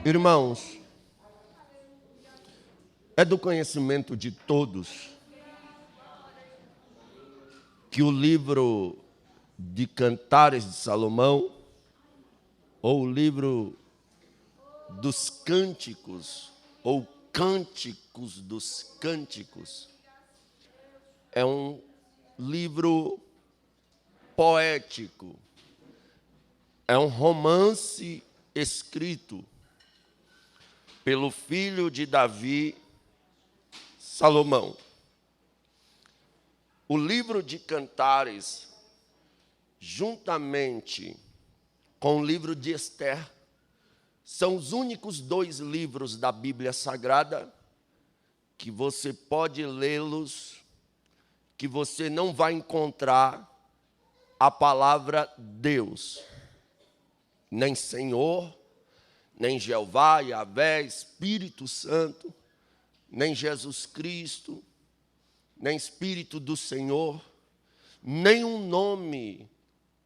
Irmãos, é do conhecimento de todos que o livro de Cantares de Salomão, ou o livro dos Cânticos, ou Cânticos dos Cânticos, é um livro poético, é um romance escrito pelo filho de Davi, Salomão. O livro de Cantares, juntamente com o livro de Esther, são os únicos dois livros da Bíblia Sagrada que você pode lê-los, que você não vai encontrar a palavra Deus, nem Senhor, nem Jeová, Yahvé, Espírito Santo, nem Jesus Cristo, nem Espírito do Senhor, nenhum nome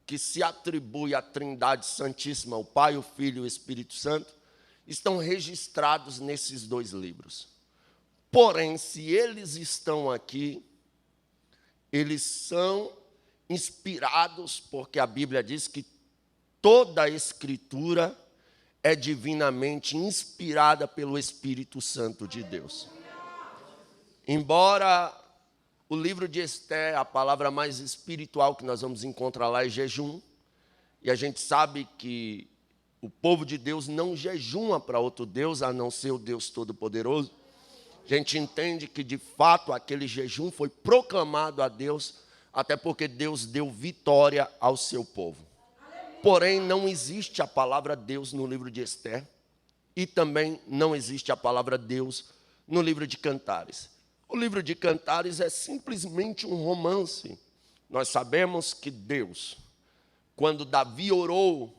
que se atribui à Trindade Santíssima, o Pai, o Filho e o Espírito Santo, estão registrados nesses dois livros. Porém, se eles estão aqui, eles são inspirados, porque a Bíblia diz que toda a Escritura é divinamente inspirada pelo Espírito Santo de Deus. Embora o livro de Esther, a palavra mais espiritual que nós vamos encontrar lá é jejum, e a gente sabe que o povo de Deus não jejuma para outro Deus, a não ser o Deus Todo-Poderoso. A gente entende que, de fato, aquele jejum foi proclamado a Deus, até porque Deus deu vitória ao seu povo. Porém, não existe a palavra Deus no livro de Esther, e também não existe a palavra Deus no livro de Cantares. O livro de Cantares é simplesmente um romance. Nós sabemos que Deus, quando Davi orou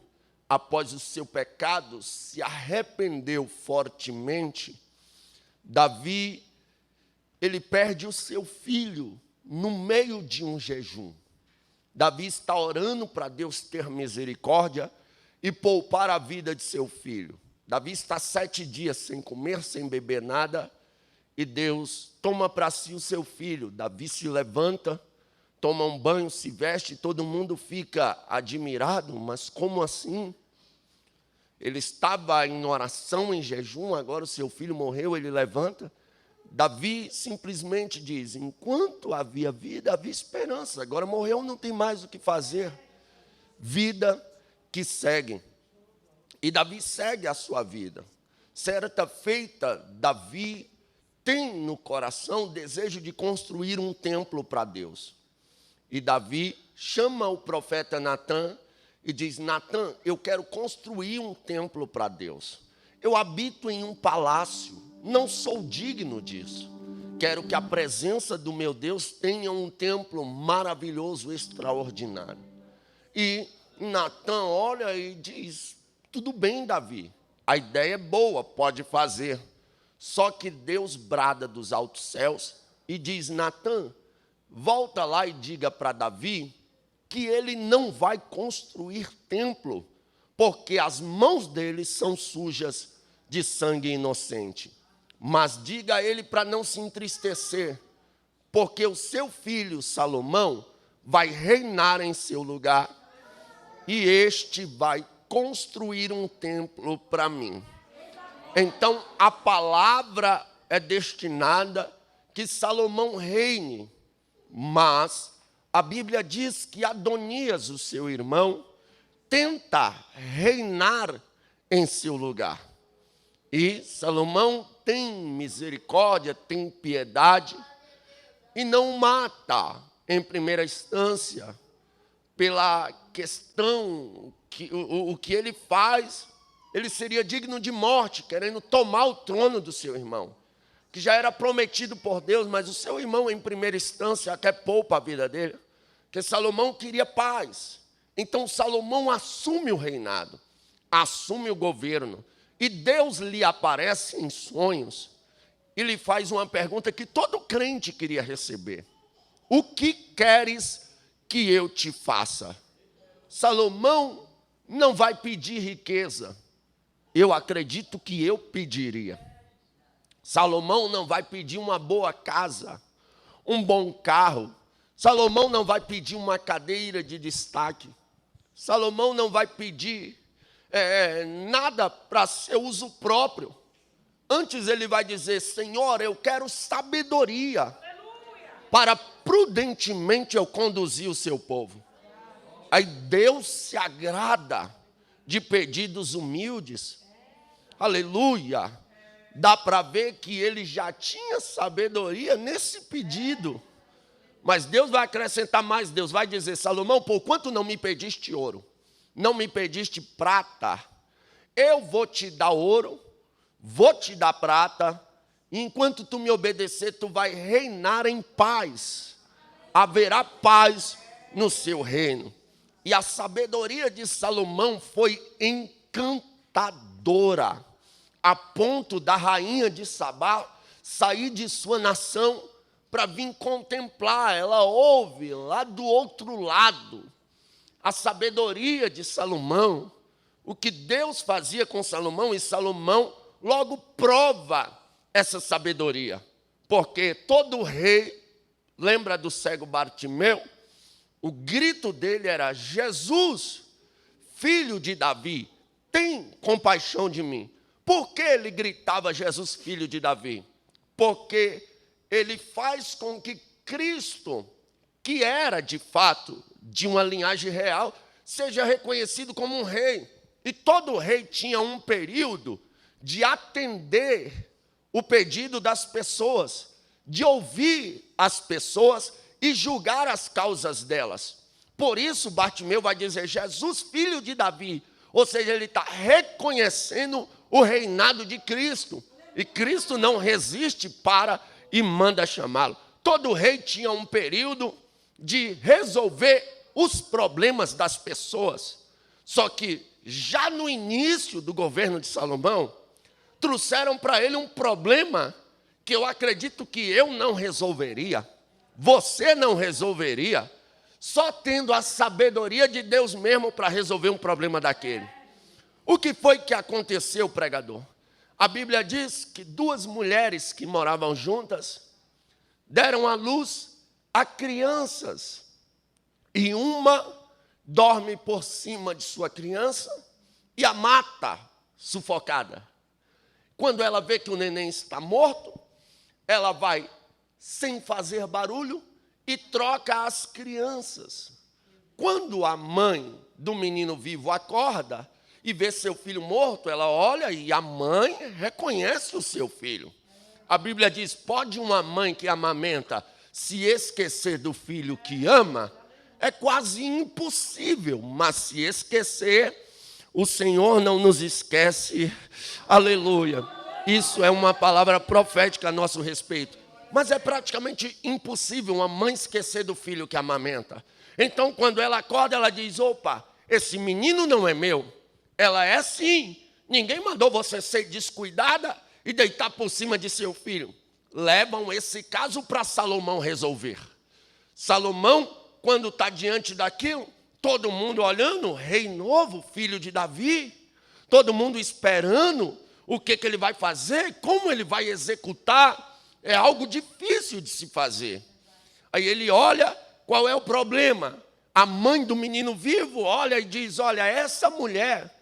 após o seu pecado, se arrependeu fortemente. Davi, ele perde o seu filho no meio de um jejum. Davi está orando para Deus ter misericórdia e poupar a vida de seu filho. Davi está 7 dias sem comer, sem beber nada, e Deus toma para si o seu filho. Davi se levanta, toma um banho, se veste, e todo mundo fica admirado. Mas como assim? Ele estava em oração, em jejum, agora o seu filho morreu, ele levanta. Davi simplesmente diz: enquanto havia vida, havia esperança. Agora morreu, não tem mais o que fazer. Vida que segue. E Davi segue a sua vida. Certa feita, Davi tem no coração o desejo de construir um templo para Deus. E Davi chama o profeta Natã e diz: Natã, eu quero construir um templo para Deus. Eu habito em um palácio, não sou digno disso. Quero que a presença do meu Deus tenha um templo maravilhoso, extraordinário. E Natã olha e diz: tudo bem, Davi, a ideia é boa, pode fazer. Só que Deus brada dos altos céus e diz: Natã, volta lá e diga para Davi que ele não vai construir templo, porque as mãos dele são sujas de sangue inocente. Mas diga a ele para não se entristecer, porque o seu filho Salomão vai reinar em seu lugar, e este vai construir um templo para mim. Então, a palavra é destinada que Salomão reine, mas a Bíblia diz que Adonias, o seu irmão, tenta reinar em seu lugar. E Salomão tem misericórdia, tem piedade, e não mata em primeira instância pela questão que o que ele faz. Ele seria digno de morte, querendo tomar o trono do seu irmão, que já era prometido por Deus, mas o seu irmão, em primeira instância, até poupa a vida dele, porque Salomão queria paz. Então, Salomão assume o reinado, assume o governo, e Deus lhe aparece em sonhos e lhe faz uma pergunta que todo crente queria receber: o que queres que eu te faça? Salomão não vai pedir riqueza. eu acredito que eu pediria. Salomão não vai pedir uma boa casa, um bom carro. Salomão não vai pedir uma cadeira de destaque. Salomão não vai pedir nada para seu uso próprio. Antes ele vai dizer: Senhor, eu quero sabedoria para prudentemente eu conduzir o seu povo. Aí Deus se agrada de pedidos humildes. Aleluia. Dá para ver que ele já tinha sabedoria nesse pedido. Mas Deus vai acrescentar mais. Deus vai dizer: Salomão, por quanto não me pediste ouro, não me pediste prata, eu vou te dar ouro, vou te dar prata, e enquanto tu me obedecer, tu vai reinar em paz. Haverá paz no seu reino. E a sabedoria de Salomão foi encantadora, a ponto da rainha de Sabá sair de sua nação para vir contemplar. Ela ouve lá do outro lado a sabedoria de Salomão, o que Deus fazia com Salomão, e Salomão logo prova essa sabedoria. Porque todo rei, lembra do cego Bartimeu? O grito dele era: Jesus, filho de Davi, tem compaixão de mim. Por que ele gritava Jesus, filho de Davi? Porque ele faz com que Cristo, que era de fato de uma linhagem real, seja reconhecido como um rei. E todo rei tinha um período de atender o pedido das pessoas, de ouvir as pessoas e julgar as causas delas. Por isso, Bartimeu vai dizer: Jesus, filho de Davi. Ou seja, ele está reconhecendo o reinado de Cristo. E Cristo não resiste para e manda chamá-lo. Todo rei tinha um período de resolver os problemas das pessoas. Só que, já no início do governo de Salomão, trouxeram para ele um problema que eu acredito que eu não resolveria, você não resolveria, só tendo a sabedoria de Deus mesmo para resolver um problema daquele. O que foi que aconteceu, pregador? A Bíblia diz que duas mulheres que moravam juntas deram à luz a crianças, e uma dorme por cima de sua criança e a mata sufocada. Quando ela vê que o neném está morto, ela vai sem fazer barulho e troca as crianças. Quando a mãe do menino vivo acorda e vê seu filho morto, ela olha e a mãe reconhece o seu filho. A Bíblia diz: pode uma mãe que amamenta se esquecer do filho que ama? É quase impossível, mas se esquecer, o Senhor não nos esquece. Aleluia. Isso é uma palavra profética a nosso respeito. Mas é praticamente impossível uma mãe esquecer do filho que amamenta. Então, quando ela acorda, ela diz: opa, esse menino não é meu. Ela é sim. Ninguém mandou você ser descuidada e deitar por cima de seu filho. Levam esse caso para Salomão resolver. Salomão, quando está diante daquilo, todo mundo olhando, rei novo, filho de Davi, todo mundo esperando o que ele vai fazer, como ele vai executar. É algo difícil de se fazer. Aí ele olha, qual é o problema? A mãe do menino vivo olha e diz: olha, essa mulher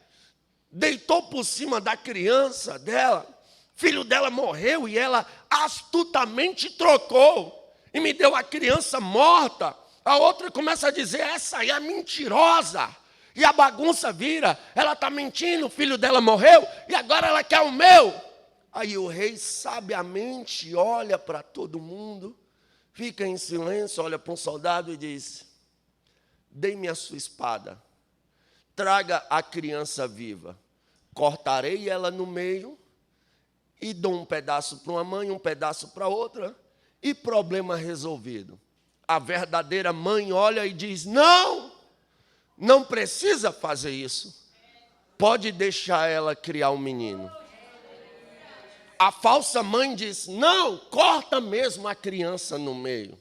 deitou por cima da criança dela, filho dela morreu e ela astutamente trocou e me deu a criança morta. A outra começa a dizer: essa aí é mentirosa. E a bagunça vira, ela está mentindo, o filho dela morreu e agora ela quer o meu. Aí o rei sabiamente olha para todo mundo, fica em silêncio, olha para um soldado e diz: dê-me a sua espada, traga a criança viva, cortarei ela no meio e dou um pedaço para uma mãe, um pedaço para outra, e problema resolvido. A verdadeira mãe olha e diz: não, não precisa fazer isso, pode deixar ela criar um menino. A falsa mãe diz: não, corta mesmo a criança no meio.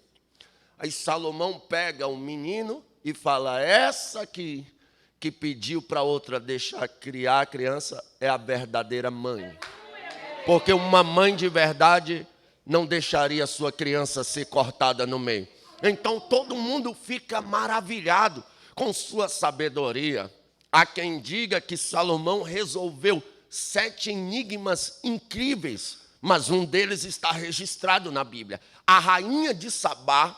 Aí Salomão pega o menino e fala: essa aqui que pediu para outra deixar criar a criança é a verdadeira mãe. Porque uma mãe de verdade não deixaria a sua criança ser cortada no meio. Então todo mundo fica maravilhado com sua sabedoria. Há quem diga que Salomão resolveu 7 enigmas incríveis, mas um deles está registrado na Bíblia. A rainha de Sabá,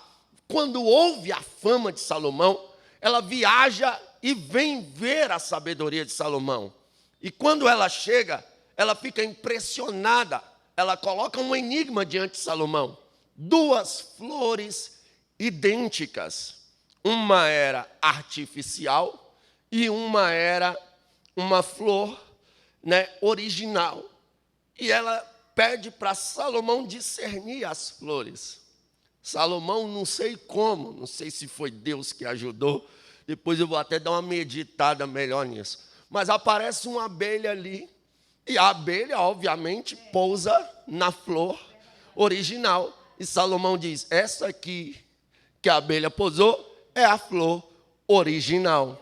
quando ouve a fama de Salomão, ela viaja e vem ver a sabedoria de Salomão. E quando ela chega, ela fica impressionada. Ela coloca um enigma diante de Salomão. 2 flores idênticas. Uma era artificial e uma era uma flor, original. E ela pede para Salomão discernir as flores. Salomão, não sei como, não sei se foi Deus que ajudou. Depois eu vou até dar uma meditada melhor nisso. Mas aparece uma abelha ali. E a abelha, obviamente, pousa na flor original. E Salomão diz, essa aqui que a abelha pousou é a flor original.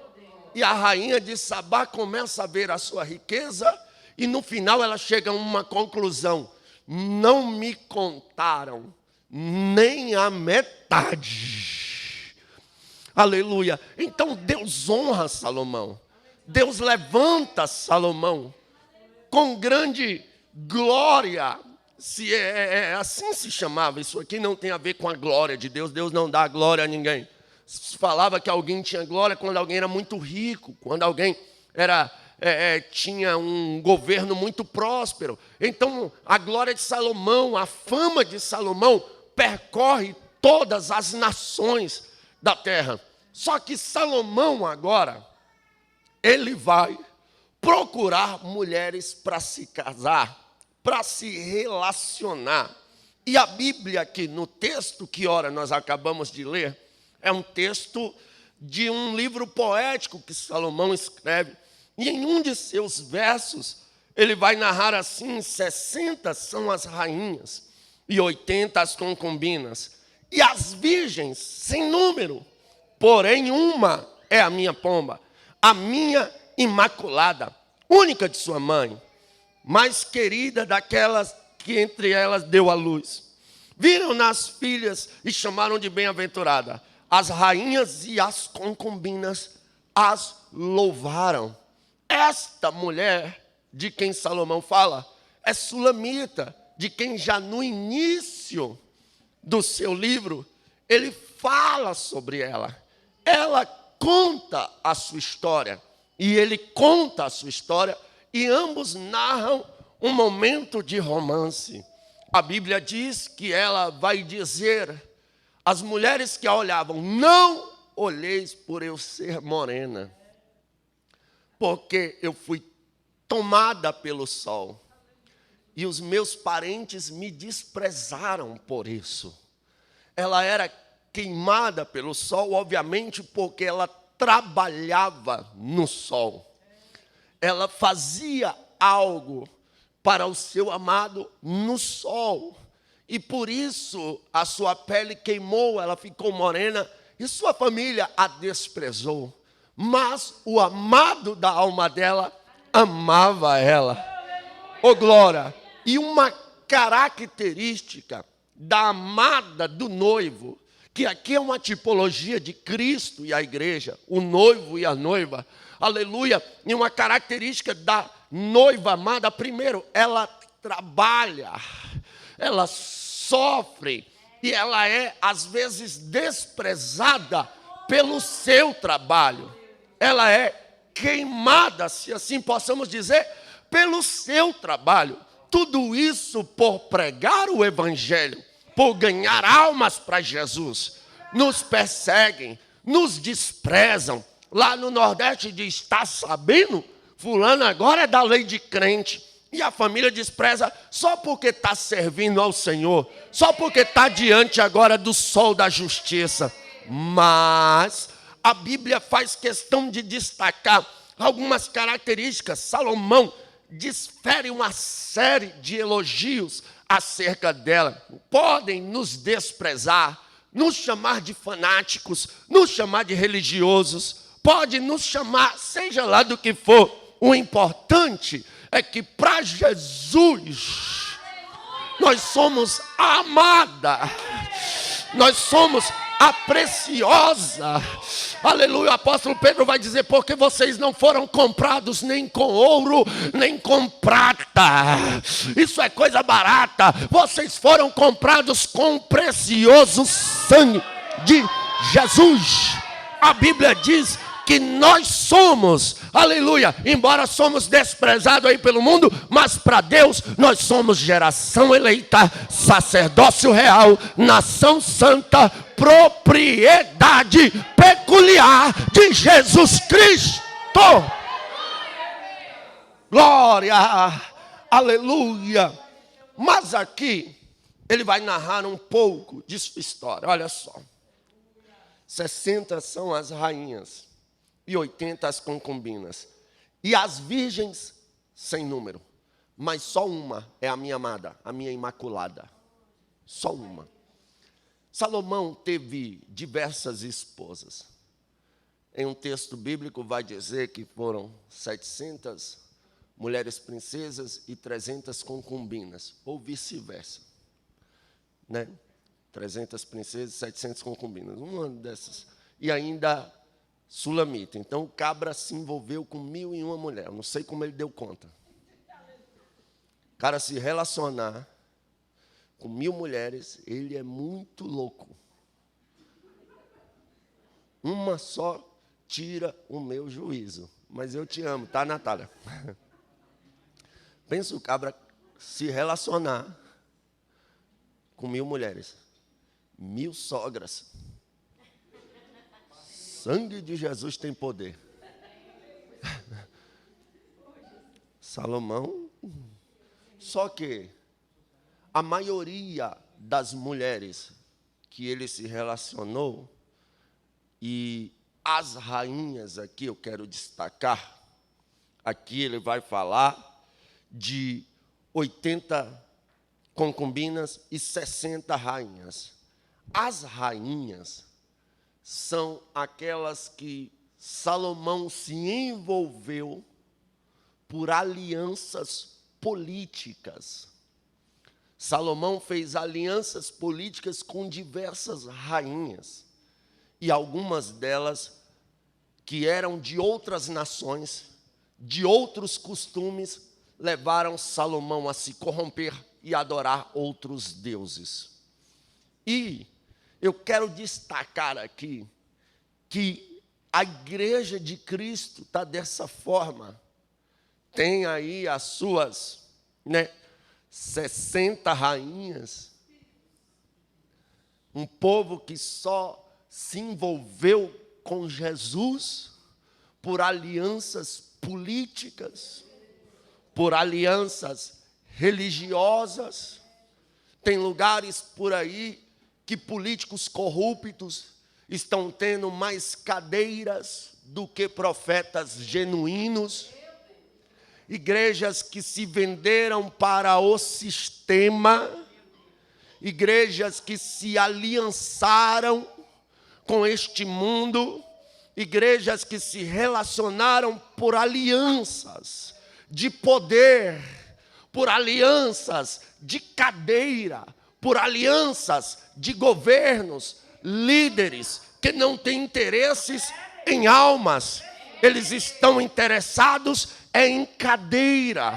E a rainha de Sabá começa a ver a sua riqueza e no final ela chega a uma conclusão. Não me contaram nem a metade. Aleluia. Então Deus honra Salomão. Deus levanta Salomão com grande glória. Se assim se chamava, isso aqui não tem a ver com a glória de Deus. Deus não dá glória a ninguém. Se falava que alguém tinha glória quando alguém era muito rico, quando alguém tinha um governo muito próspero. Então, a glória de Salomão, a fama de Salomão, percorre todas as nações da terra. Só que Salomão agora, ele vai procurar mulheres para se casar, para se relacionar. E a Bíblia aqui, no texto que ora nós acabamos de ler, é um texto de um livro poético que Salomão escreve. E em um de seus versos, ele vai narrar assim, 60 são as rainhas e 80 as concubinas. E as virgens, sem número, porém uma é a minha pomba, a minha imaculada, única de sua mãe, mais querida daquelas que entre elas deu à luz. Viram-nas filhas e chamaram de bem-aventurada. As rainhas e as concubinas as louvaram. Esta mulher de quem Salomão fala é Sulamita, de quem já no início do seu livro ele fala sobre ela. Ela conta a sua história e ele conta a sua história e ambos narram um momento de romance. A Bíblia diz que ela vai dizer às mulheres que a olhavam, não olheis por eu ser morena, porque eu fui tomada pelo sol, e os meus parentes me desprezaram por isso. Ela era queimada pelo sol, obviamente, porque ela trabalhava no sol. Ela fazia algo para o seu amado no sol. E por isso a sua pele queimou, ela ficou morena, e sua família a desprezou. Mas o amado da alma dela amava ela. Ô glória! E uma característica da amada do noivo, que aqui é uma tipologia de Cristo e a igreja, o noivo e a noiva, aleluia, e uma característica da noiva amada, primeiro, ela trabalha, ela sofre, e ela é, às vezes, desprezada pelo seu trabalho. Ela é queimada, se assim possamos dizer, pelo seu trabalho. Tudo isso por pregar o evangelho, por ganhar almas para Jesus. Nos perseguem, nos desprezam. Lá no Nordeste diz, está sabendo? Fulano agora é da lei de crente. E a família despreza só porque está servindo ao Senhor, só porque está diante agora do sol da justiça. Mas a Bíblia faz questão de destacar algumas características. Salomão desfere uma série de elogios acerca dela. Podem nos desprezar, nos chamar de fanáticos, nos chamar de religiosos, pode nos chamar, seja lá do que for. O importante é que para Jesus nós somos amada, nós somos a preciosa. Aleluia, o apóstolo Pedro vai dizer, porque vocês não foram comprados nem com ouro, nem com prata. Isso é coisa barata. Vocês foram comprados com o precioso sangue de Jesus. A Bíblia diz que nós somos, aleluia, embora somos desprezados aí pelo mundo, mas para Deus nós somos geração eleita, sacerdócio real, nação santa, propriedade peculiar de Jesus Cristo. Glória, aleluia. Mas aqui ele vai narrar um pouco de sua história. Olha só, 60 são as rainhas e 80 as concubinas, e as virgens sem número, mas só uma é a minha amada, a minha imaculada. Só uma. Salomão teve diversas esposas. Em um texto bíblico vai dizer que foram 700 mulheres princesas e 300 concubinas, ou vice-versa, né? 300 princesas e 700 concubinas, uma dessas. E ainda sulamita. Então o cabra se envolveu com 1001 mulher. Eu não sei como ele deu conta. O cara se relacionar com 1000 mulheres, ele é muito louco. Uma só tira o meu juízo. Mas eu te amo, tá, Natália? Pensa o cabra se relacionar com 1000 mulheres. 1000 sogras. Sangue de Jesus tem poder. Salomão. Só que a maioria das mulheres que ele se relacionou, e as rainhas aqui eu quero destacar, aqui ele vai falar de 80 concubinas e 60 rainhas. As rainhas são aquelas que Salomão se envolveu por alianças políticas. Salomão fez alianças políticas com diversas rainhas, e algumas delas que eram de outras nações, de outros costumes, levaram Salomão a se corromper e adorar outros deuses. E eu quero destacar aqui que a igreja de Cristo está dessa forma. Tem aí as suas, 60 rainhas. Um povo que só se envolveu com Jesus por alianças políticas, por alianças religiosas. Tem lugares por aí que políticos corruptos estão tendo mais cadeiras do que profetas genuínos. Igrejas que se venderam para o sistema, igrejas que se aliançaram com este mundo, igrejas que se relacionaram por alianças de poder, por alianças de cadeira, por alianças de governos, líderes que não têm interesses em almas. Eles estão interessados em cadeira.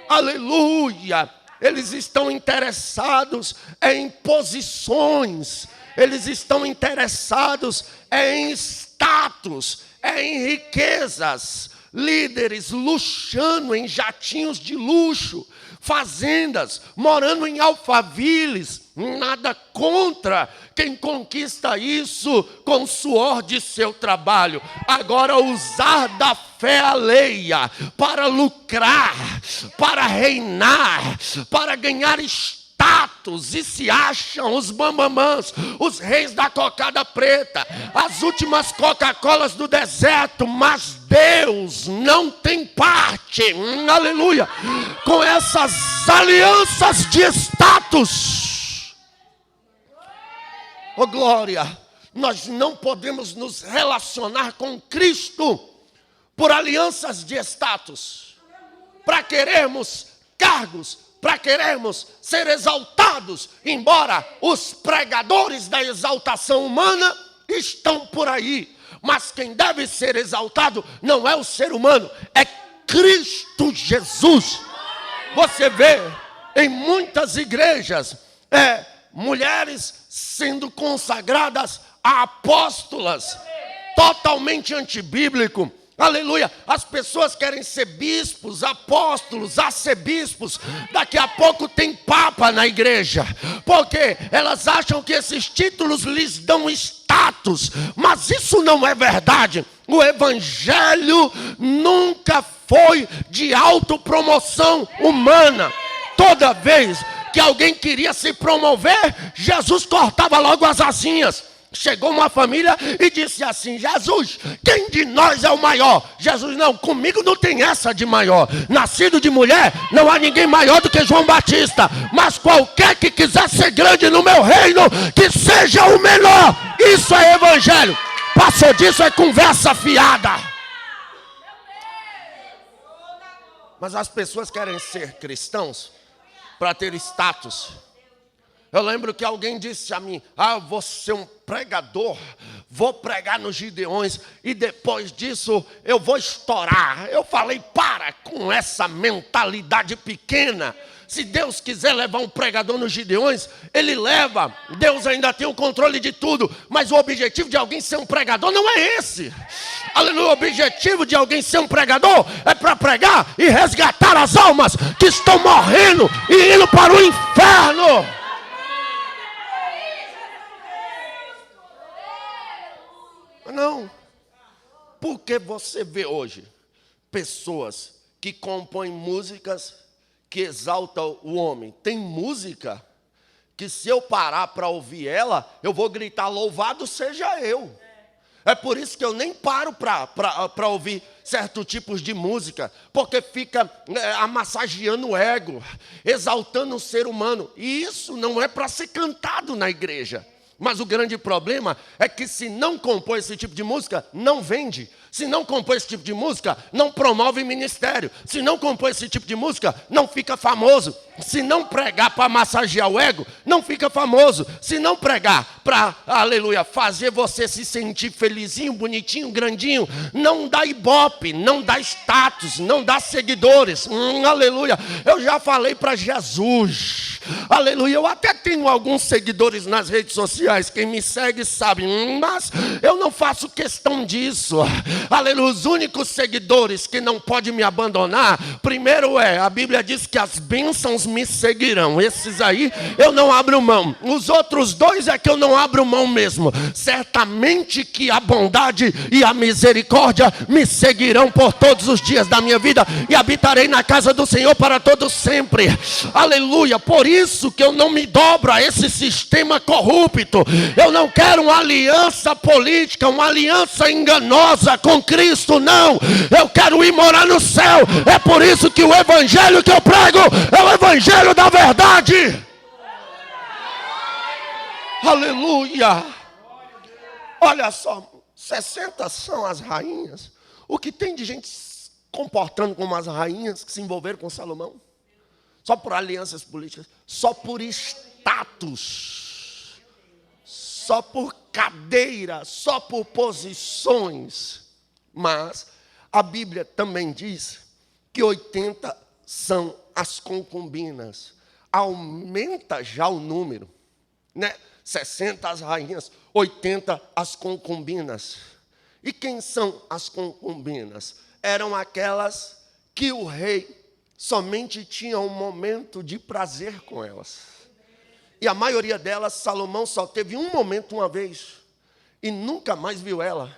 Aleluia! Eles estão interessados em posições. Eles estão interessados em status, em riquezas. Líderes luxando em jatinhos de luxo, fazendas, morando em alfaviles. Nada contra quem conquista isso com o suor de seu trabalho. Agora, usar da fé alheia para lucrar, para reinar, para ganhar status, e se acham os bambamãs, os reis da cocada preta, as últimas Coca-Colas do deserto, mas Deus não tem parte, aleluia, com essas alianças de status. Oh glória, nós não podemos nos relacionar com Cristo por alianças de status, para querermos cargos, para querermos ser exaltados, embora os pregadores da exaltação humana estão por aí. Mas quem deve ser exaltado não é o ser humano, é Cristo Jesus. Você vê em muitas igrejas mulheres sendo consagradas a apóstolas, totalmente antibíblico. Aleluia, as pessoas querem ser bispos, apóstolos, arcebispos. Daqui a pouco tem papa na igreja, porque elas acham que esses títulos lhes dão status. Mas isso não é verdade. O evangelho nunca foi de autopromoção humana. Toda vez que alguém queria se promover, Jesus cortava logo as asinhas. Chegou uma família e disse assim: Jesus, quem de nós é o maior? Jesus: não, comigo não tem essa de maior. Nascido de mulher, não há ninguém maior do que João Batista. Mas qualquer que quiser ser grande no meu reino, que seja o menor. Isso é evangelho. Passou disso é conversa fiada. Mas as pessoas querem ser cristãos para ter status. Eu lembro que alguém disse a mim: eu vou ser um pregador, vou pregar nos Gideões e depois disso eu vou estourar. Eu falei: para com essa mentalidade pequena. Se Deus quiser levar um pregador nos Gideões, Ele leva. Deus ainda tem o controle de tudo. Mas o objetivo de alguém ser um pregador não é esse. Aleluia, o objetivo de alguém ser um pregador é para pregar e resgatar as almas que estão morrendo e indo para o inferno. Não, porque você vê hoje pessoas que compõem músicas que exaltam o homem. Tem música que se eu parar para ouvir ela, eu vou gritar: louvado seja eu. É por isso que eu nem paro para ouvir certos tipos de música, porque fica amassageando o ego, exaltando o ser humano. E isso não é para ser cantado na igreja. Mas o grande problema é que se não compõe esse tipo de música, não vende. Se não compõe esse tipo de música, não promove ministério. Se não compõe esse tipo de música, não fica famoso. Se não pregar para massagear o ego, não fica famoso. Se não pregar para, aleluia, fazer você se sentir felizinho, bonitinho, grandinho, não dá ibope, não dá status, não dá seguidores. Aleluia. Eu já falei para Jesus. Aleluia. Eu até tenho alguns seguidores nas redes sociais. Quem me segue sabe. Mas eu não faço questão disso. Aleluia. Os únicos seguidores que não podem me abandonar, primeiro a Bíblia diz que as bênçãos me seguirão. Esses aí eu não abro mão. Os outros dois é que eu não abro mão mesmo. Certamente que a bondade e a misericórdia me seguirão por todos os dias da minha vida e habitarei na casa do Senhor para todo sempre. Aleluia. Por isso que eu não me dobro a esse sistema corrupto. Eu não quero uma aliança política, uma aliança enganosa com Cristo, não. Eu quero ir morar no céu. É por isso que o evangelho que eu prego é o evangelho da verdade. Aleluia. Olha só, 60 são as rainhas. O que tem de gente se comportando como as rainhas que se envolveram com Salomão? Só por alianças políticas, só por status, só por cadeira, só por posições. Mas a Bíblia também diz que 80 são as concubinas. Aumenta já o número, né? 60 as rainhas, 80 as concubinas. E quem são as concubinas? Eram aquelas que o rei somente tinha um momento de prazer com elas. E a maioria delas, Salomão só teve um momento uma vez e nunca mais viu ela.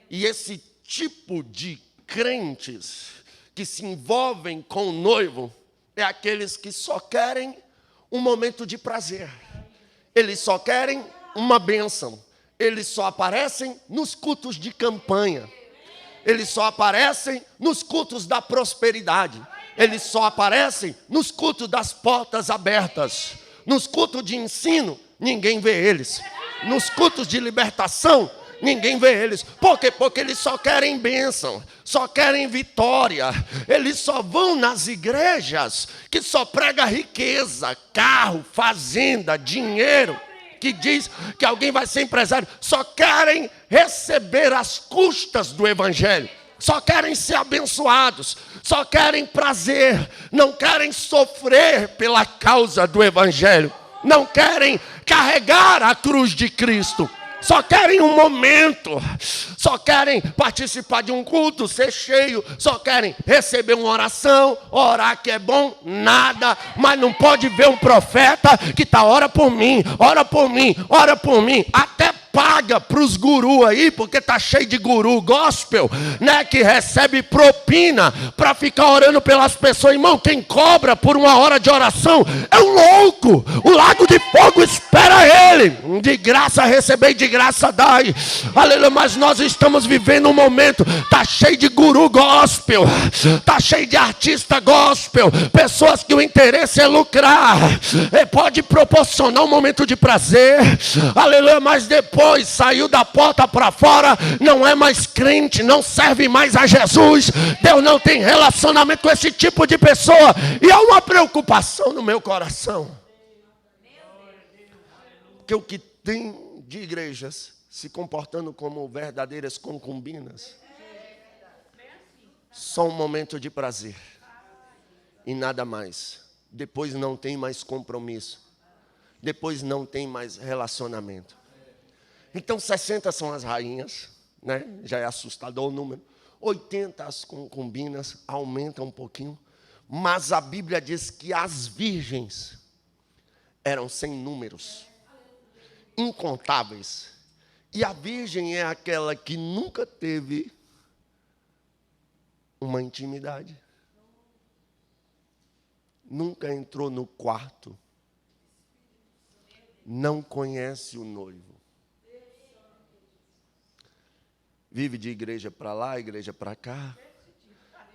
E esse tipo de crentes que se envolvem com o noivo é aqueles que só querem um momento de prazer. Eles só querem uma bênção. Eles só aparecem nos cultos de campanha. Eles só aparecem nos cultos da prosperidade. Eles só aparecem nos cultos das portas abertas. Nos cultos de ensino, ninguém vê eles. Nos cultos de libertação, ninguém vê eles. Por quê? Porque eles só querem bênção, só querem vitória. Eles só vão nas igrejas que só prega riqueza, carro, fazenda, dinheiro, que diz que alguém vai ser empresário. Só querem receber as custas do evangelho. Só querem ser abençoados, só querem prazer, não querem sofrer pela causa do evangelho. Não querem carregar a cruz de Cristo. Só querem um momento. Só querem participar de um culto, ser cheio. Só querem receber uma oração. Orar que é bom, nada. Mas não pode ver um profeta que está, ora por mim, ora por mim, ora por mim. Até paga para os gurus aí, porque está cheio de guru gospel, né, que recebe propina para ficar orando pelas pessoas. Irmão, quem cobra por uma hora de oração é um louco. O lago de fogo espera ele. De graça receber, de graça dai. Aleluia. Mas nós estamos vivendo um momento, está cheio de guru gospel, está cheio de artista gospel, pessoas que o interesse é lucrar. Pode proporcionar um momento de prazer, aleluia, mas depois saiu da porta para fora, não é mais crente, não serve mais a Jesus. Deus não tem relacionamento com esse tipo de pessoa. E há uma preocupação no meu coração, porque o que tem de igrejas se comportando como verdadeiras concubinas, só um momento de prazer e nada mais. Depois não tem mais compromisso, depois não tem mais relacionamento. Então 60 são as rainhas, né? Já é assustador o número. 80 as concubinas, aumenta um pouquinho. Mas a Bíblia diz que as virgens eram sem números, incontáveis. E a virgem é aquela que nunca teve uma intimidade, nunca entrou no quarto, não conhece o noivo. Vive de igreja para lá, igreja para cá.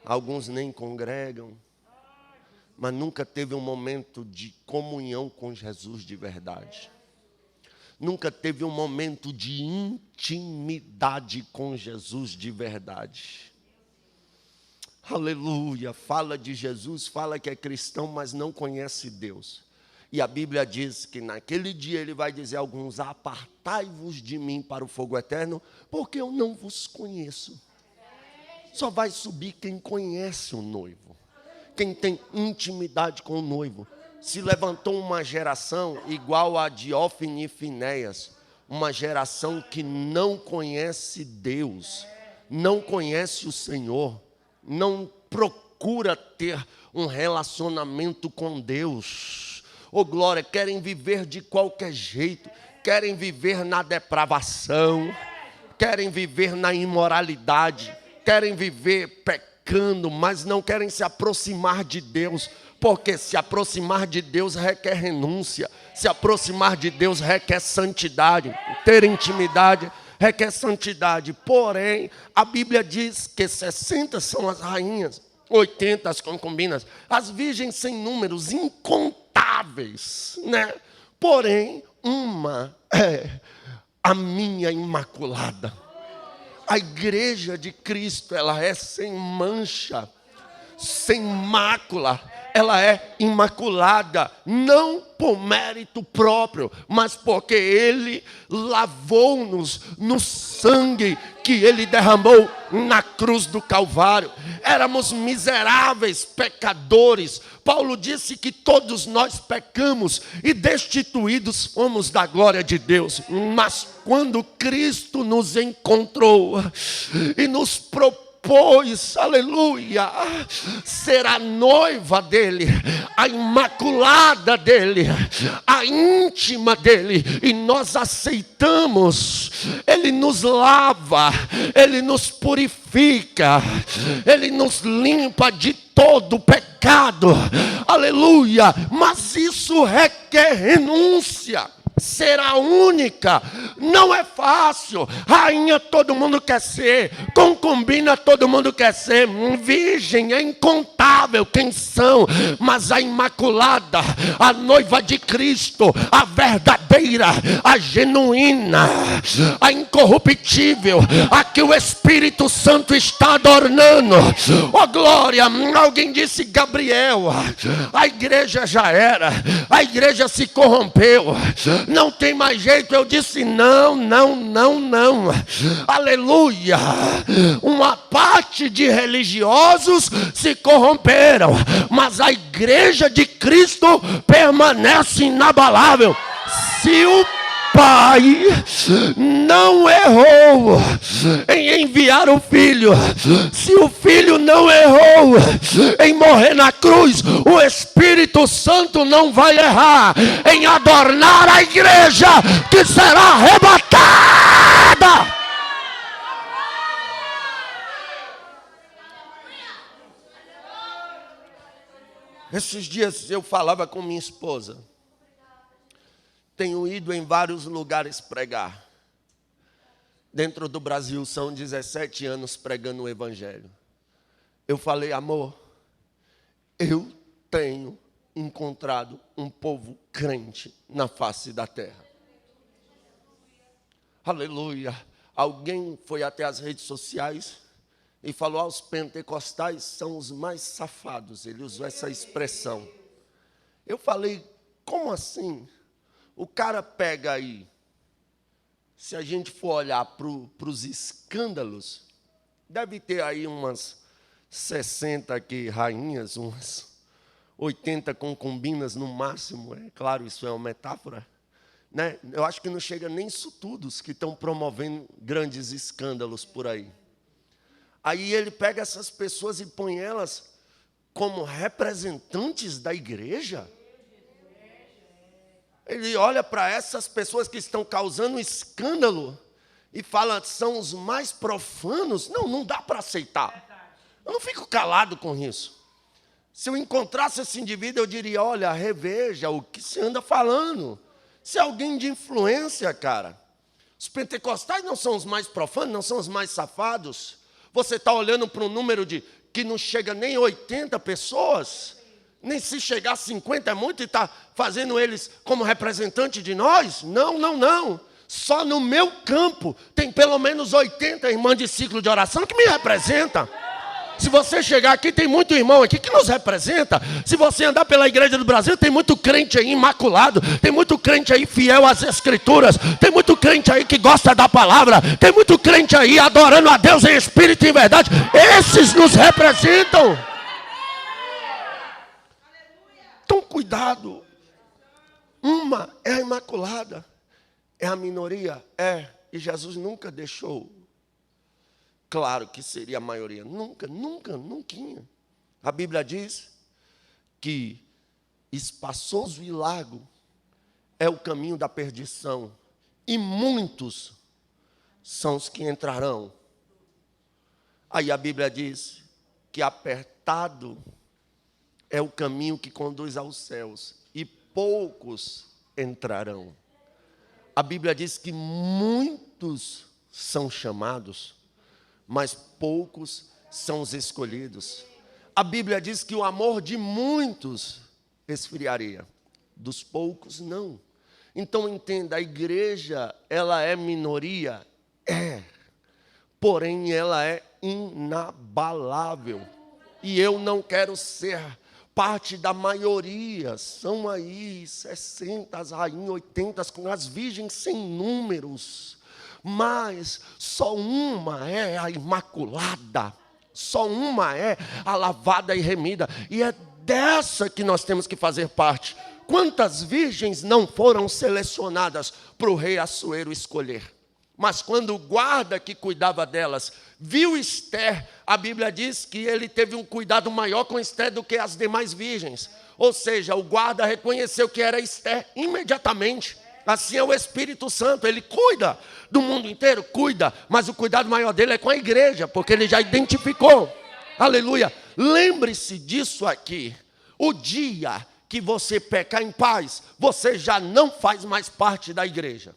Alguns nem congregam, mas nunca teve um momento de comunhão com Jesus de verdade. Nunca teve um momento de intimidade com Jesus de verdade. Aleluia. Fala de Jesus, fala que é cristão, mas não conhece Deus. E a Bíblia diz que naquele dia ele vai dizer a alguns: apartai-vos de mim para o fogo eterno, porque eu não vos conheço. Só vai subir quem conhece o noivo, quem tem intimidade com o noivo. Se levantou uma geração igual a de Ófine e Finéias, uma geração que não conhece Deus, não conhece o Senhor, não procura ter um relacionamento com Deus. Oh glória, querem viver de qualquer jeito, querem viver na depravação, querem viver na imoralidade, querem viver pecando, mas não querem se aproximar de Deus, porque se aproximar de Deus requer renúncia, se aproximar de Deus requer santidade, ter intimidade requer santidade. Porém, a Bíblia diz que 60 são as rainhas, 80 as concubinas, as virgens sem números, incontáveis, né? Porém, uma é a minha imaculada. A igreja de Cristo, ela é sem mancha, sem mácula, ela é imaculada, não por mérito próprio, mas porque Ele lavou-nos no sangue que Ele derramou na cruz do Calvário. Éramos miseráveis pecadores. Paulo disse que todos nós pecamos e destituídos fomos da glória de Deus. Mas quando Cristo nos encontrou e nos propôs, aleluia, ser a noiva dele, a imaculada dele, a íntima dele, e nós aceitamos, ele nos lava, ele nos purifica, ele nos limpa de todo pecado, aleluia. Mas isso requer renúncia. ser a única não é fácil. Rainha todo mundo quer ser, concubina todo mundo quer ser, virgem é incontável quem são, mas a imaculada, a noiva de Cristo, a verdadeira, a genuína, a incorruptível, a que o Espírito Santo está adornando. Oh glória, alguém disse: Gabriel, a igreja já era, a igreja se corrompeu, não tem mais jeito. Eu disse: não. Aleluia. Uma parte de religiosos se corromperam, mas a igreja de Cristo permanece inabalável. Se o Pai não errou em enviar o Filho, se o Filho não errou em morrer na cruz, o Espírito Santo não vai errar em adornar a igreja que será arrebatada. Esses dias eu falava com minha esposa. Tenho ido em vários lugares pregar. Dentro do Brasil são 17 anos pregando o Evangelho. Eu falei: amor, eu tenho encontrado um povo crente na face da terra. Aleluia. Alguém foi até as redes sociais e falou: os pentecostais são os mais safados. Ele usou essa expressão. Eu falei: como assim? O cara pega aí, se a gente for olhar para os escândalos, deve ter aí umas 60 aqui rainhas, umas 80 concubinas no máximo. É claro, isso é uma metáfora, né? Eu acho que não chega nem isso tudo, os que estão promovendo grandes escândalos por aí. Aí ele pega essas pessoas e põe elas como representantes da igreja. Ele olha para essas pessoas que estão causando escândalo e fala: são os mais profanos. Não dá para aceitar. Eu não fico calado com isso. Se eu encontrasse esse indivíduo, eu diria: olha, reveja o que você anda falando. Se é alguém de influência, cara. Os pentecostais não são os mais profanos, não são os mais safados. Você está olhando para um número que não chega nem a 80 pessoas. Nem se chegar a 50 é muito, e está fazendo eles como representante de nós? Não. Só no meu campo tem pelo menos 80 irmãs de ciclo de oração que me representam. Se você chegar aqui, tem muito irmão aqui que nos representa. Se você andar pela igreja do Brasil, tem muito crente aí imaculado, tem muito crente aí fiel às escrituras, tem muito crente aí que gosta da palavra, tem muito crente aí adorando a Deus em espírito e em verdade. Esses nos representam. Então, cuidado. Uma é a imaculada, é a minoria, e Jesus nunca deixou claro que seria a maioria. Nunca. A Bíblia diz que espaçoso e largo é o caminho da perdição, e muitos são os que entrarão. Aí a Bíblia diz que apertado é o caminho que conduz aos céus, e poucos entrarão. A Bíblia diz que muitos são chamados, mas poucos são os escolhidos. A Bíblia diz que o amor de muitos esfriaria, dos poucos não. Então entenda, a igreja, ela é minoria? Porém ela é inabalável. E eu não quero ser parte da maioria. São aí 60 as rainhas, 80 com as virgens sem números. Mas só uma é a imaculada. Só uma é a lavada e remida. E é dessa que nós temos que fazer parte. Quantas virgens não foram selecionadas para o rei Assuero escolher? Mas quando o guarda que cuidava delas viu Esther, a Bíblia diz que ele teve um cuidado maior com Esther do que as demais virgens. Ou seja, o guarda reconheceu que era Esther imediatamente. Assim é o Espírito Santo, ele cuida do mundo inteiro, cuida, mas o cuidado maior dele é com a igreja, porque ele já identificou. Aleluia. Lembre-se disso aqui. O dia que você peca em paz, você já não faz mais parte da igreja.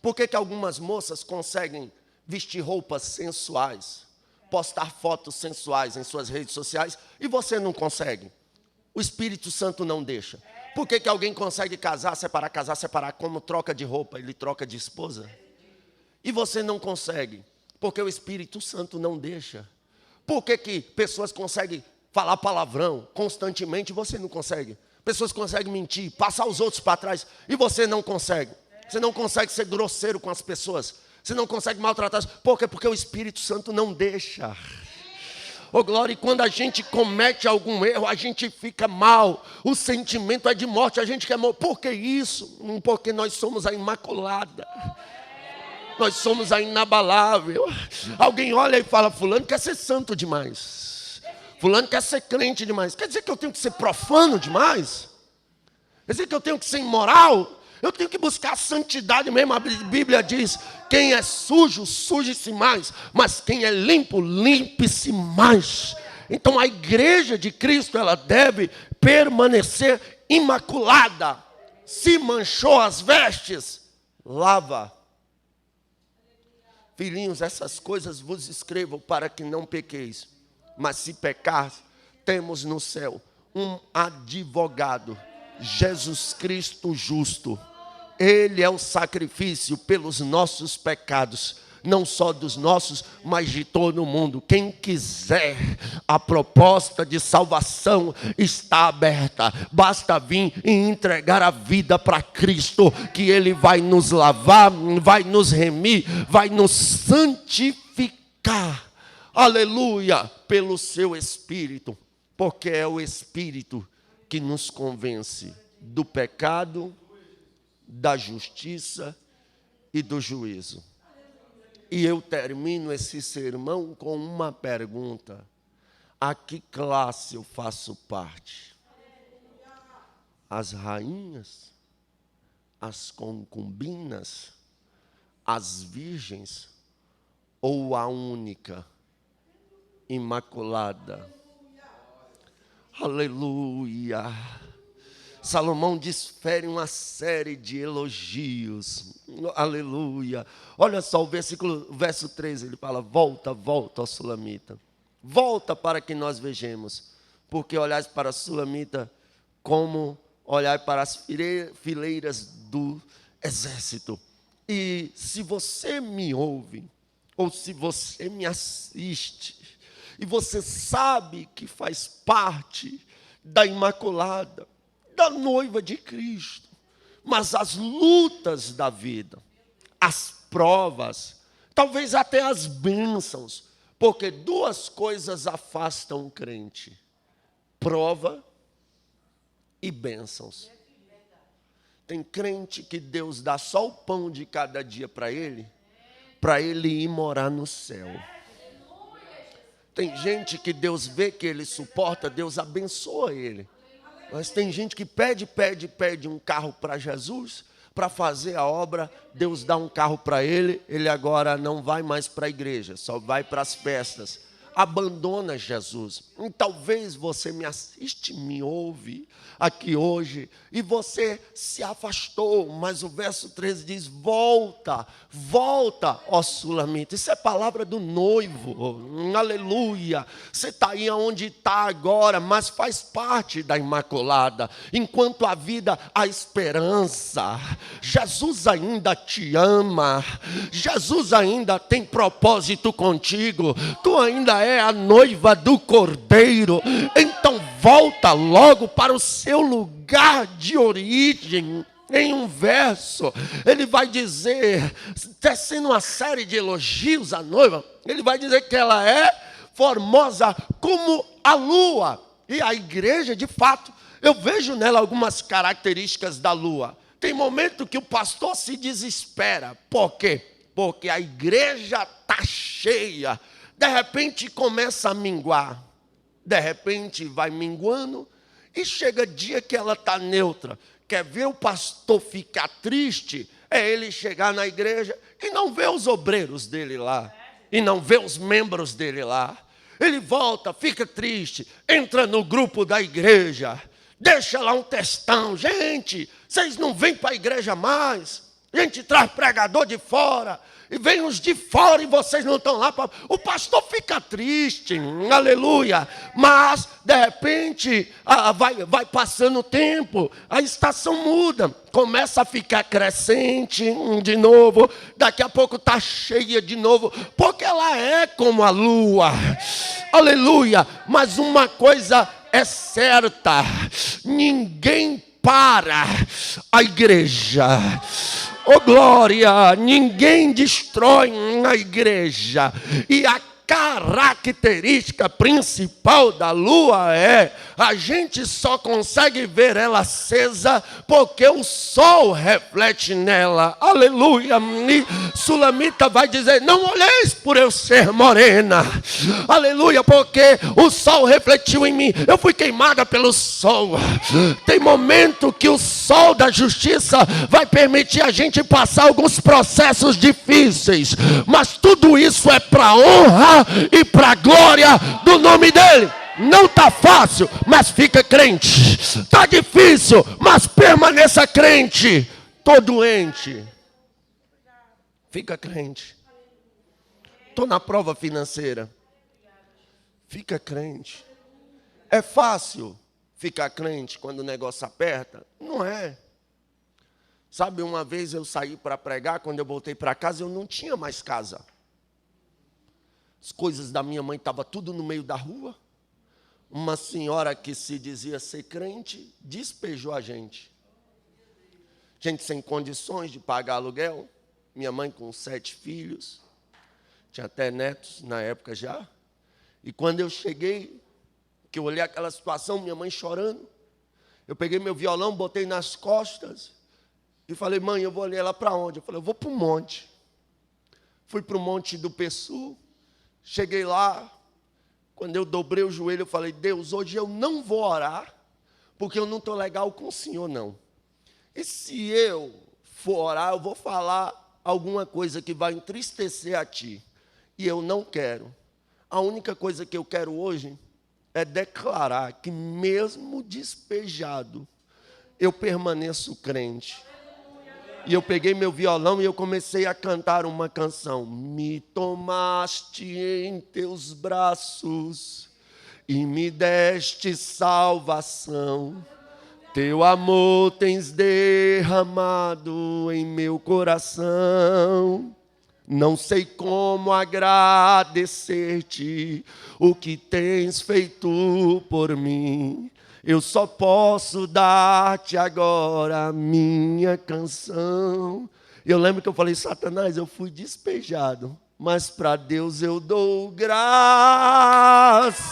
Por que algumas moças conseguem vestir roupas sensuais, postar fotos sensuais em suas redes sociais, e você não consegue? O Espírito Santo não deixa. Por que alguém consegue casar, separar, como troca de roupa, ele troca de esposa? E você não consegue, porque o Espírito Santo não deixa. Por que pessoas conseguem falar palavrão constantemente e você não consegue? Pessoas conseguem mentir, passar os outros para trás, e você não consegue. Você não consegue ser grosseiro com as pessoas. Você não consegue maltratar. Por quê? Porque o Espírito Santo não deixa. Ô glória, e quando a gente comete algum erro, a gente fica mal. O sentimento é de morte, a gente quer morrer. Por que isso? Porque nós somos a imaculada. Nós somos a inabalável. Alguém olha e fala, fulano quer ser santo demais. Fulano quer ser crente demais. Quer dizer que eu tenho que ser profano demais? Quer dizer que eu tenho que ser imoral? Eu tenho que buscar a santidade mesmo. A Bíblia diz, quem é sujo, suje-se mais. Mas quem é limpo, limpe-se mais. Então a igreja de Cristo, ela deve permanecer imaculada. Se manchou as vestes, lava. Filhinhos, essas coisas vos escrevo para que não pequeis. Mas se pecar, temos no céu um advogado, Jesus Cristo justo. Ele é o sacrifício pelos nossos pecados, não só dos nossos, mas de todo o mundo. Quem quiser, a proposta de salvação está aberta. Basta vir e entregar a vida para Cristo, que Ele vai nos lavar, vai nos remir, vai nos santificar. Aleluia, pelo seu Espírito, porque é o Espírito que nos convence do pecado, da justiça e do juízo. E eu termino esse sermão com uma pergunta: a que classe eu faço parte? As rainhas? As concubinas? As virgens? Ou a única, imaculada? Aleluia! Salomão desfere uma série de elogios. Aleluia. Olha só o verso 13, ele fala, volta, ó Sulamita. Volta para que nós vejamos. Porque olhais para a Sulamita como olhar para as fileiras do exército. E se você me ouve, ou se você me assiste, e você sabe que faz parte da Imaculada, da noiva de Cristo, mas as lutas da vida, as provas, talvez até as bênçãos, porque duas coisas afastam o crente: prova e bênçãos. Tem crente que Deus dá só o pão de cada dia para ele ir morar no céu. Tem gente que Deus vê que ele suporta, Deus abençoa ele. Mas tem gente que pede um carro para Jesus, para fazer a obra, Deus dá um carro para ele, ele agora não vai mais para a igreja, só vai para as festas. Abandona Jesus. E talvez você me assiste, me ouve aqui hoje, e você se afastou, mas o verso 13 diz, volta, ó Sulamita. Isso é palavra do noivo, aleluia. Você está aí onde está agora, mas faz parte da Imaculada. Enquanto há vida, há esperança. Jesus ainda te ama, Jesus ainda tem propósito contigo, tu ainda é a noiva do Cordeiro. Então volta logo para o seu lugar de origem. Em um verso, ele vai dizer, tecendo uma série de elogios à noiva, ele vai dizer que ela é formosa como a lua. E a igreja, de fato, eu vejo nela algumas características da lua. Tem momento que o pastor se desespera. Por quê? Porque a igreja está cheia. De repente começa a minguar. De repente vai minguando. E chega dia que ela está neutra. Quer ver o pastor ficar triste? É ele chegar na igreja e não ver os obreiros dele lá. E não ver os membros dele lá. Ele volta, fica triste, entra no grupo da igreja, deixa lá um textão. Gente, vocês não vêm para a igreja mais. A gente traz pregador de fora, e vem os de fora e vocês não estão lá. O pastor fica triste, aleluia. Mas, de repente, vai passando o tempo, a estação muda, começa a ficar crescente de novo, daqui a pouco está cheia de novo, porque ela é como a lua, aleluia. Mas uma coisa é certa, ninguém para a igreja. Oh glória, ninguém destrói a igreja. E a característica principal da lua é: a gente só consegue ver ela acesa porque o sol reflete nela. Aleluia. E Sulamita vai dizer: não olheis por eu ser morena. Aleluia, porque o sol refletiu em mim. Eu fui queimada pelo sol. Tem momento que o sol da justiça vai permitir a gente passar alguns processos difíceis, mas tudo isso é para honra e para a glória do nome dele. Não está fácil, mas fica crente. Está difícil, mas permaneça crente. Estou doente, fica crente. Estou na prova financeira, fica crente. É fácil ficar crente quando o negócio aperta? Não é. Sabe, uma vez eu saí para pregar, quando eu voltei para casa, eu não tinha mais casa. As coisas da minha mãe estavam tudo no meio da rua. Uma senhora que se dizia ser crente, despejou a gente. Gente sem condições de pagar aluguel. Minha mãe com 7 filhos. Tinha até netos na época já. E quando eu cheguei, que eu olhei aquela situação, minha mãe chorando, eu peguei meu violão, botei nas costas e falei: mãe, eu vou ler ela para onde? Eu falei: eu vou para o monte. Fui para o monte do Pessu. Cheguei lá, quando eu dobrei o joelho, eu falei: Deus, hoje eu não vou orar, porque eu não estou legal com o Senhor, não. E se eu for orar, eu vou falar alguma coisa que vai entristecer a Ti. E eu não quero. A única coisa que eu quero hoje é declarar que mesmo despejado, eu permaneço crente. E eu peguei meu violão e eu comecei a cantar uma canção. Me tomaste em teus braços e me deste salvação. Teu amor tens derramado em meu coração. Não sei como agradecer-te o que tens feito por mim. Eu só posso dar-te agora a minha canção. Eu lembro que eu falei: Satanás, eu fui despejado, mas para Deus eu dou graças.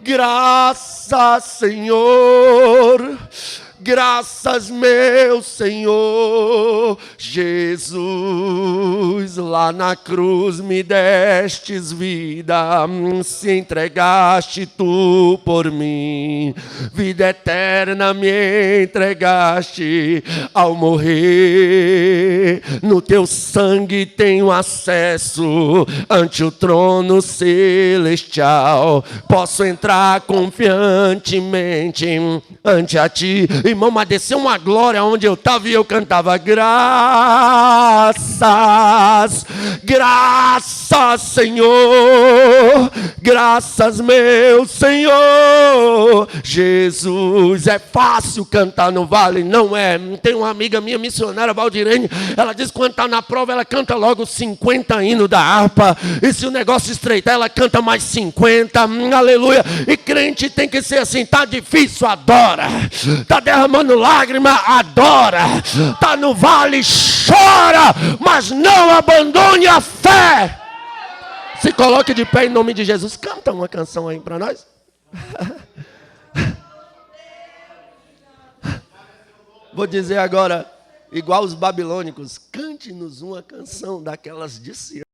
Graças, Senhor. Graças, meu Senhor Jesus, lá na cruz me destes vida, se entregaste tu por mim, vida eterna me entregaste ao morrer, no teu sangue tenho acesso ante o trono celestial, posso entrar confiantemente ante a ti. Irmão, mas desceu uma glória onde eu estava e eu cantava: graças, graças, Senhor, graças, meu Senhor Jesus. É fácil cantar no vale? Não é. Tem uma amiga minha, missionária, Valdirene, ela diz que quando está na prova, ela canta logo 50 hinos da harpa, e se o negócio estreitar, ela canta mais 50, aleluia. E crente tem que ser assim: está difícil, adora. Está derramando lágrima, adora. Está no vale, chora, mas não abandone a fé. Se coloque de pé em nome de Jesus. Canta uma canção aí para nós. Vou dizer agora, igual os babilônicos: cante-nos uma canção daquelas de Sião.